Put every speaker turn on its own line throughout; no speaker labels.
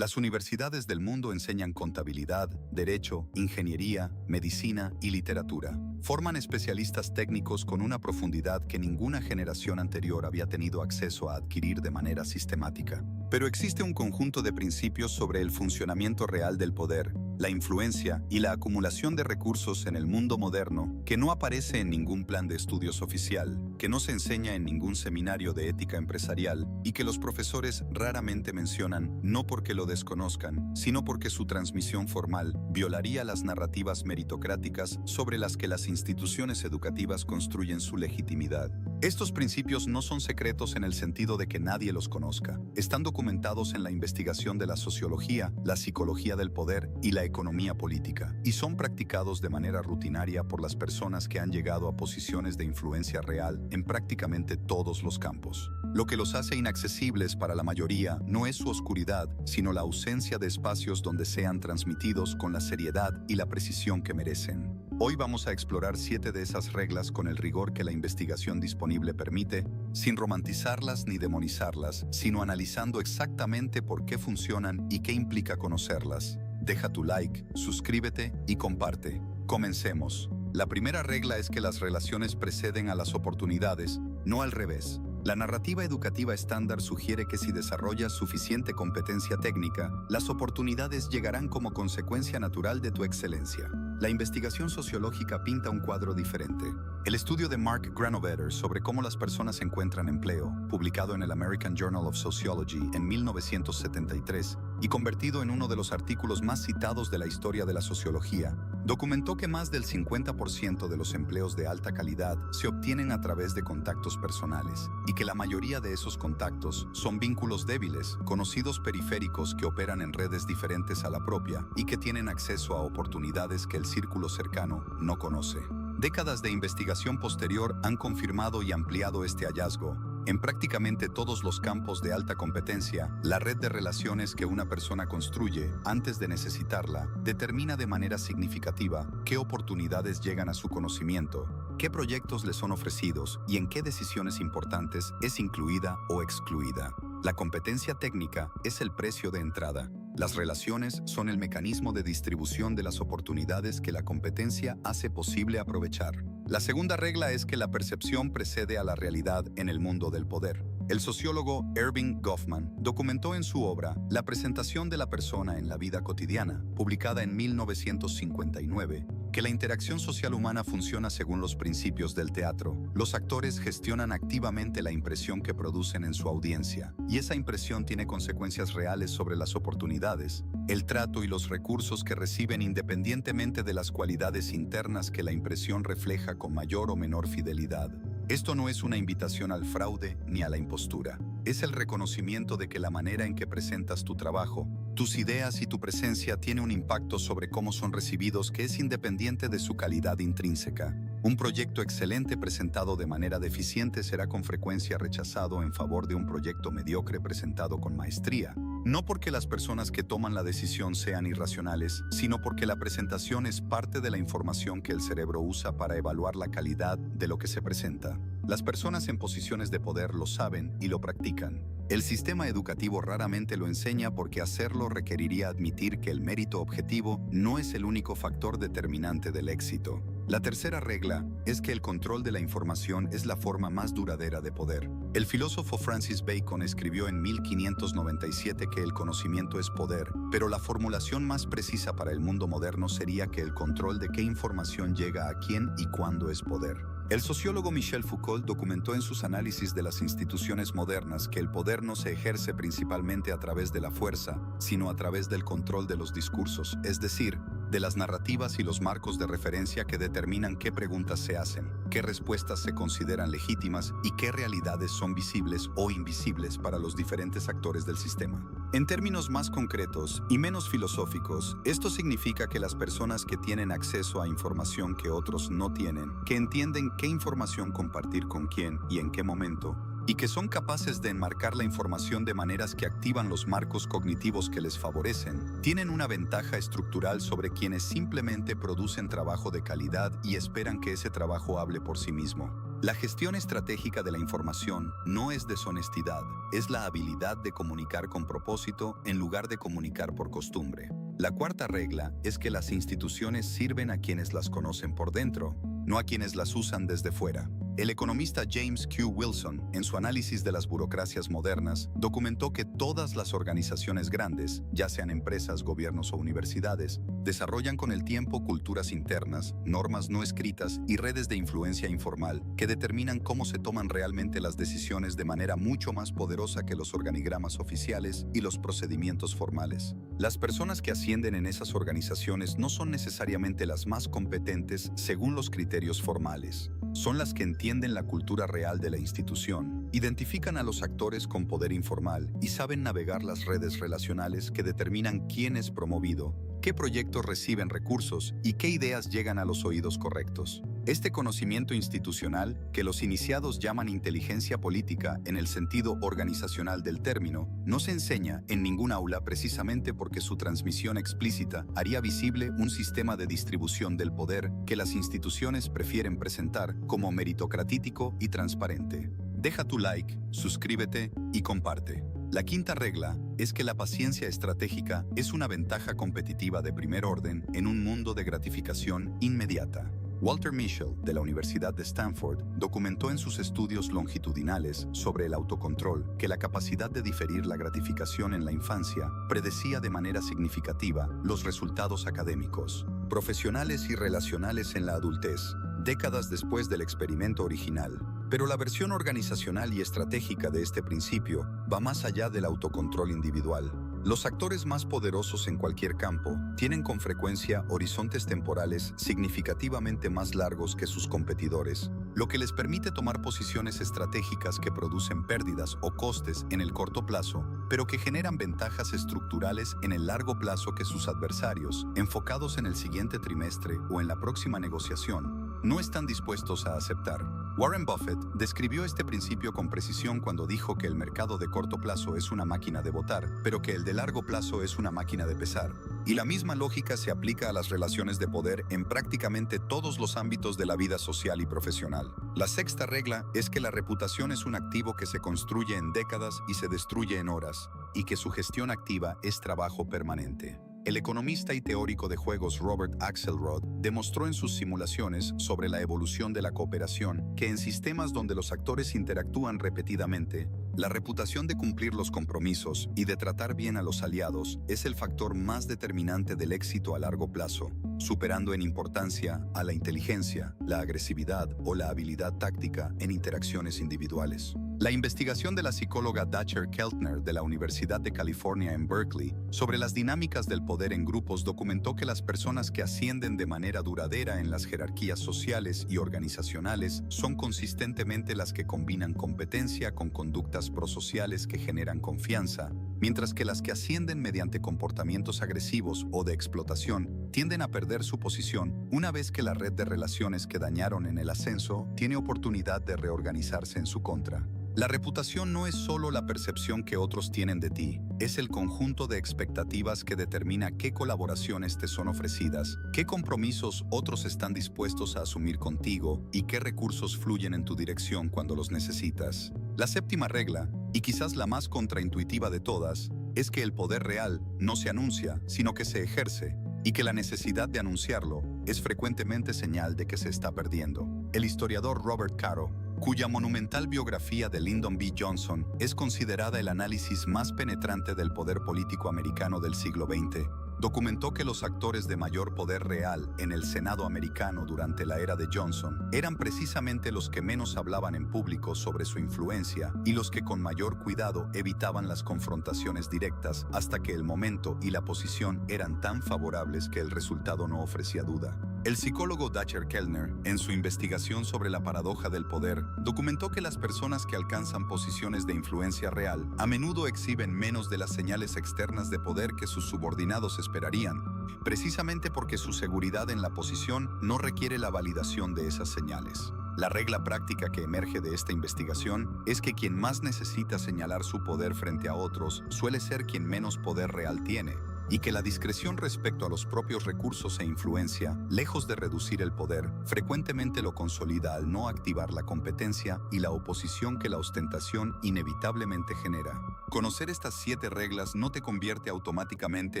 Las universidades del mundo enseñan contabilidad, derecho, ingeniería, medicina y literatura. Forman especialistas técnicos con una profundidad que ninguna generación anterior había tenido acceso a adquirir de manera sistemática. Pero existe un conjunto de principios sobre el funcionamiento real del poder, la influencia y la acumulación de recursos en el mundo moderno que no aparece en ningún plan de estudios oficial, que no se enseña en ningún seminario de ética empresarial y que los profesores raramente mencionan no porque lo desconozcan, sino porque su transmisión formal violaría las narrativas meritocráticas sobre las que las instituciones educativas construyen su legitimidad. Estos principios no son secretos en el sentido de que nadie los conozca. Están documentados en la investigación de la sociología, la psicología del poder y la economía política, y son practicados de manera rutinaria por las personas que han llegado a posiciones de influencia real en prácticamente todos los campos. Lo que los hace inaccesibles para la mayoría no es su oscuridad, sino la ausencia de espacios donde sean transmitidos con la seriedad y la precisión que merecen. Hoy vamos a explorar 7 de esas reglas con el rigor que la investigación disponible permite, sin romantizarlas ni demonizarlas, sino analizando exactamente por qué funcionan y qué implica conocerlas. Deja tu like, suscríbete y comparte. Comencemos. La primera regla es que las relaciones preceden a las oportunidades, no al revés. La narrativa educativa estándar sugiere que si desarrollas suficiente competencia técnica, las oportunidades llegarán como consecuencia natural de tu excelencia. La investigación sociológica pinta un cuadro diferente. El estudio de Mark Granovetter sobre cómo las personas encuentran empleo, publicado en el American Journal of Sociology en 1973 y convertido en uno de los artículos más citados de la historia de la sociología, documentó que más del 50% de los empleos de alta calidad se obtienen a través de contactos personales y que la mayoría de esos contactos son vínculos débiles, conocidos periféricos que operan en redes diferentes a la propia y que tienen acceso a oportunidades que el círculo cercano no conoce. Décadas de investigación posterior han confirmado y ampliado este hallazgo. En prácticamente todos los campos de alta competencia, la red de relaciones que una persona construye antes de necesitarla determina de manera significativa qué oportunidades llegan a su conocimiento, qué proyectos le son ofrecidos y en qué decisiones importantes es incluida o excluida. La competencia técnica es el precio de entrada. Las relaciones son el mecanismo de distribución de las oportunidades que la competencia hace posible aprovechar. La segunda regla es que la percepción precede a la realidad en el mundo del poder. El sociólogo Erving Goffman documentó en su obra La presentación de la persona en la vida cotidiana, publicada en 1959, que la interacción social humana funciona según los principios del teatro. Los actores gestionan activamente la impresión que producen en su audiencia, y esa impresión tiene consecuencias reales sobre las oportunidades, el trato y los recursos que reciben independientemente de las cualidades internas que la impresión refleja con mayor o menor fidelidad. Esto no es una invitación al fraude ni a la impostura. Es el reconocimiento de que la manera en que presentas tu trabajo, tus ideas y tu presencia tiene un impacto sobre cómo son recibidos que es independiente de su calidad intrínseca. Un proyecto excelente presentado de manera deficiente será con frecuencia rechazado en favor de un proyecto mediocre presentado con maestría. No porque las personas que toman la decisión sean irracionales, sino porque la presentación es parte de la información que el cerebro usa para evaluar la calidad de lo que se presenta. Las personas en posiciones de poder lo saben y lo practican. El sistema educativo raramente lo enseña porque hacerlo requeriría admitir que el mérito objetivo no es el único factor determinante del éxito. La tercera regla es que el control de la información es la forma más duradera de poder. El filósofo Francis Bacon escribió en 1597 que el conocimiento es poder, pero la formulación más precisa para el mundo moderno sería que el control de qué información llega a quién y cuándo es poder. El sociólogo Michel Foucault documentó en sus análisis de las instituciones modernas que el poder no se ejerce principalmente a través de la fuerza, sino a través del control de los discursos, es decir, de las narrativas y los marcos de referencia que determinan qué preguntas se hacen, qué respuestas se consideran legítimas y qué realidades son visibles o invisibles para los diferentes actores del sistema. En términos más concretos y menos filosóficos, esto significa que las personas que tienen acceso a información que otros no tienen, que entienden qué información compartir con quién y en qué momento, y que son capaces de enmarcar la información de maneras que activan los marcos cognitivos que les favorecen, tienen una ventaja estructural sobre quienes simplemente producen trabajo de calidad y esperan que ese trabajo hable por sí mismo. La gestión estratégica de la información no es deshonestidad, es la habilidad de comunicar con propósito en lugar de comunicar por costumbre. La cuarta regla es que las instituciones sirven a quienes las conocen por dentro, no a quienes las usan desde fuera. El economista James Q. Wilson, en su análisis de las burocracias modernas, documentó que todas las organizaciones grandes, ya sean empresas, gobiernos o universidades, desarrollan con el tiempo culturas internas, normas no escritas y redes de influencia informal que determinan cómo se toman realmente las decisiones de manera mucho más poderosa que los organigramas oficiales y los procedimientos formales. Las personas que ascienden en esas organizaciones no son necesariamente las más competentes según los criterios formales. Son las que entienden la cultura real de la institución, identifican a los actores con poder informal y saben navegar las redes relacionales que determinan quién es promovido, qué proyectos reciben recursos y qué ideas llegan a los oídos correctos. Este conocimiento institucional, que los iniciados llaman inteligencia política en el sentido organizacional del término, no se enseña en ningún aula precisamente porque su transmisión explícita haría visible un sistema de distribución del poder que las instituciones prefieren presentar como meritocrático y transparente. Deja tu like, suscríbete y comparte. La quinta regla es que la paciencia estratégica es una ventaja competitiva de primer orden en un mundo de gratificación inmediata. Walter Mischel, de la Universidad de Stanford, documentó en sus estudios longitudinales sobre el autocontrol que la capacidad de diferir la gratificación en la infancia predecía de manera significativa los resultados académicos, profesionales y relacionales en la adultez, décadas después del experimento original. Pero la versión organizacional y estratégica de este principio va más allá del autocontrol individual. Los actores más poderosos en cualquier campo tienen con frecuencia horizontes temporales significativamente más largos que sus competidores, lo que les permite tomar posiciones estratégicas que producen pérdidas o costes en el corto plazo, pero que generan ventajas estructurales en el largo plazo que sus adversarios, enfocados en el siguiente trimestre o en la próxima negociación, no están dispuestos a aceptar. Warren Buffett describió este principio con precisión cuando dijo que el mercado de corto plazo es una máquina de votar, pero que el de largo plazo es una máquina de pesar. Y la misma lógica se aplica a las relaciones de poder en prácticamente todos los ámbitos de la vida social y profesional. La sexta regla es que la reputación es un activo que se construye en décadas y se destruye en horas, y que su gestión activa es trabajo permanente. El economista y teórico de juegos Robert Axelrod demostró en sus simulaciones sobre la evolución de la cooperación que en sistemas donde los actores interactúan repetidamente, la reputación de cumplir los compromisos y de tratar bien a los aliados es el factor más determinante del éxito a largo plazo, superando en importancia a la inteligencia, la agresividad o la habilidad táctica en interacciones individuales. La investigación de la psicóloga Dacher Keltner de la Universidad de California en Berkeley sobre las dinámicas del poder en grupos documentó que las personas que ascienden de manera duradera en las jerarquías sociales y organizacionales son consistentemente las que combinan competencia con conductas prosociales que generan confianza, mientras que las que ascienden mediante comportamientos agresivos o de explotación tienden a perder su posición una vez que la red de relaciones que dañaron en el ascenso tiene oportunidad de reorganizarse en su contra. La reputación no es solo la percepción que otros tienen de ti, es el conjunto de expectativas que determina qué colaboraciones te son ofrecidas, qué compromisos otros están dispuestos a asumir contigo y qué recursos fluyen en tu dirección cuando los necesitas. La séptima regla, y quizás la más contraintuitiva de todas, es que el poder real no se anuncia, sino que se ejerce, y que la necesidad de anunciarlo es frecuentemente señal de que se está perdiendo. El historiador Robert Caro, cuya monumental biografía de Lyndon B. Johnson es considerada el análisis más penetrante del poder político americano del siglo XX, documentó que los actores de mayor poder real en el Senado americano durante la era de Johnson eran precisamente los que menos hablaban en público sobre su influencia y los que con mayor cuidado evitaban las confrontaciones directas hasta que el momento y la posición eran tan favorables que el resultado no ofrecía duda. El psicólogo Dacher Keltner, en su investigación sobre la paradoja del poder, documentó que las personas que alcanzan posiciones de influencia real a menudo exhiben menos de las señales externas de poder que sus subordinados esperarían, precisamente porque su seguridad en la posición no requiere la validación de esas señales. La regla práctica que emerge de esta investigación es que quien más necesita señalar su poder frente a otros suele ser quien menos poder real tiene. y que la discreción respecto a los propios recursos e influencia, lejos de reducir el poder, frecuentemente lo consolida al no activar la competencia y la oposición que la ostentación inevitablemente genera. Conocer estas 7 reglas no te convierte automáticamente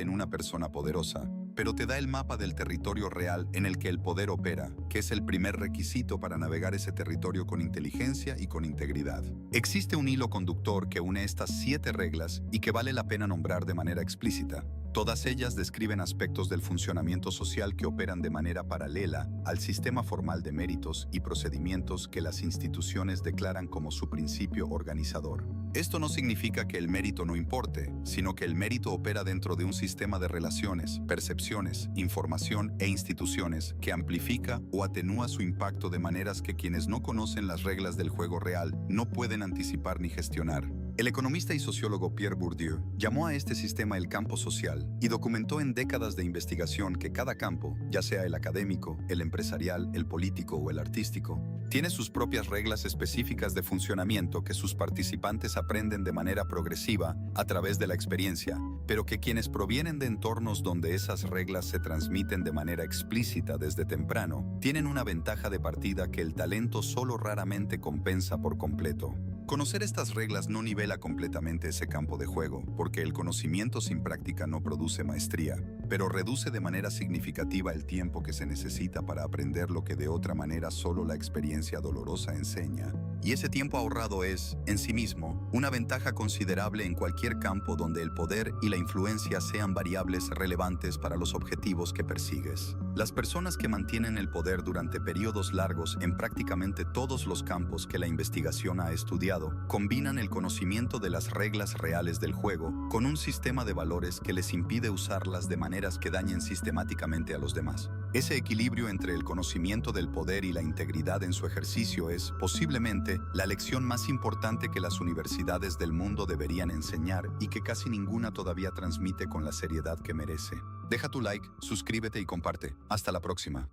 en una persona poderosa, pero te da el mapa del territorio real en el que el poder opera, que es el primer requisito para navegar ese territorio con inteligencia y con integridad. Existe un hilo conductor que une estas 7 reglas y que vale la pena nombrar de manera explícita. Todas ellas describen aspectos del funcionamiento social que operan de manera paralela al sistema formal de méritos y procedimientos que las instituciones declaran como su principio organizador. Esto no significa que el mérito no importe, sino que el mérito opera dentro de un sistema de relaciones, percepciones, información e instituciones que amplifica o atenúa su impacto de maneras que quienes no conocen las reglas del juego real no pueden anticipar ni gestionar. El economista y sociólogo Pierre Bourdieu llamó a este sistema el campo social y documentó en décadas de investigación que cada campo, ya sea el académico, el empresarial, el político o el artístico, tiene sus propias reglas específicas de funcionamiento que sus participantes aprenden de manera progresiva a través de la experiencia, pero que quienes provienen de entornos donde esas reglas se transmiten de manera explícita desde temprano, tienen una ventaja de partida que el talento solo raramente compensa por completo. Conocer estas reglas no nivela completamente ese campo de juego, porque el conocimiento sin práctica no produce maestría, pero reduce de manera significativa el tiempo que se necesita para aprender lo que de otra manera solo la experiencia dolorosa enseña. Y ese tiempo ahorrado es, en sí mismo, una ventaja considerable en cualquier campo donde el poder y la influencia sean variables relevantes para los objetivos que persigues. Las personas que mantienen el poder durante periodos largos en prácticamente todos los campos que la investigación ha estudiado, combinan el conocimiento de las reglas reales del juego con un sistema de valores que les impide usarlas de maneras que dañen sistemáticamente a los demás. Ese equilibrio entre el conocimiento del poder y la integridad en su ejercicio es, posiblemente, la lección más importante que las universidades del mundo deberían enseñar y que casi ninguna todavía transmite con la seriedad que merece. Deja tu like, suscríbete y comparte. Hasta la próxima.